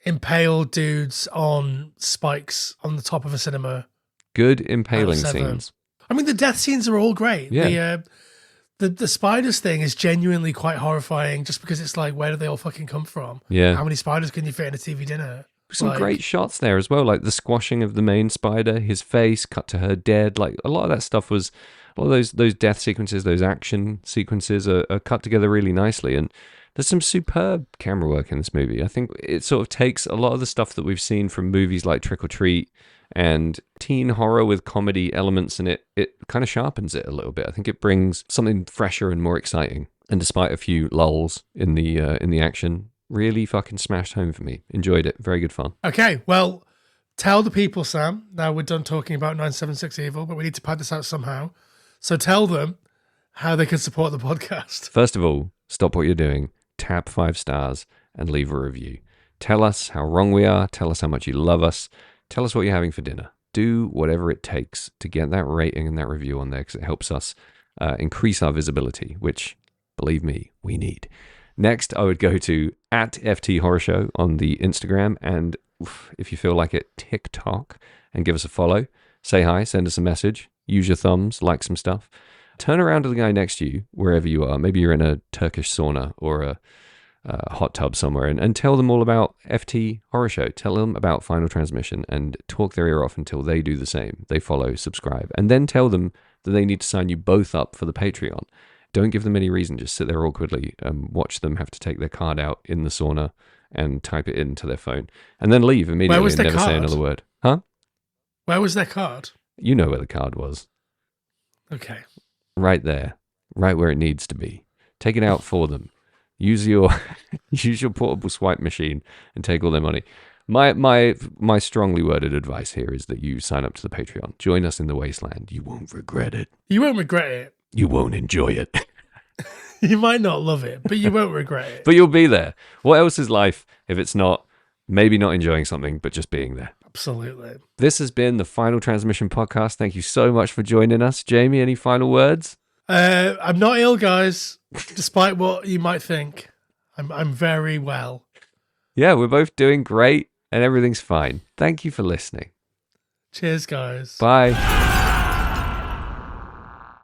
impaled dudes on spikes on the top of a cinema. Good impaling Out of 7. scenes. I mean, the death scenes are all great. Yeah. The spiders thing is genuinely quite horrifying, just because it's like, where do they all fucking come from? Yeah. How many spiders can you fit in a TV dinner? Some Like, great shots there as well, like the squashing of the main spider, his face cut to her dead. Like a lot of that stuff was, a lot of those death sequences, those action sequences are cut together really nicely. And there's some superb camera work in this movie. I think it sort of takes a lot of the stuff that we've seen from movies like Trick or Treat and teen horror with comedy elements in it. It kind of sharpens it a little bit. I think it brings something fresher and more exciting. And despite a few lulls in the action, really fucking smashed home for me. Enjoyed it. Very good fun. Okay, well, tell the people, Sam. Now we're done talking about 976 Evil, but we need to pad this out somehow. So tell them how they can support the podcast. First of all, stop what you're doing, tap 5 stars, and leave a review. Tell us how wrong we are. Tell us how much you love us. Tell us what you're having for dinner. Do whatever it takes to get that rating and that review on there, because it helps us increase our visibility, which, believe me, we need. Next, I would go to @FT Horror Show on the Instagram, and if you feel like it, TikTok, and give us a follow. Say hi, send us a message, use your thumbs, like some stuff. Turn around to the guy next to you, wherever you are. Maybe you're in a Turkish sauna or a hot tub somewhere, and tell them all about FT Horror Show. Tell them about Final Transmission and talk their ear off until they do the same. They follow, subscribe, and then tell them that they need to sign you both up for the Patreon. Don't give them any reason. Just sit there awkwardly and watch them have to take their card out in the sauna and type it into their phone, and then leave immediately and never say another word. Huh? Where was their card? You know where the card was. Okay. Right there. Right where it needs to be. Take it out for them. Use your portable swipe machine and take all their money. My strongly worded advice here is that you sign up to the Patreon. Join us in the wasteland. You won't regret it. You won't regret it. You won't enjoy it. You might not love it, but you won't regret it. But you'll be there. What else is life if it's not maybe not enjoying something, but just being there? Absolutely. This has been the Final Transmission podcast. Thank you so much for joining us. Jamie, any final words? I'm not ill, guys, despite what you might think. I'm very well. Yeah, we're both doing great and everything's fine. Thank you for listening. Cheers, guys. Bye.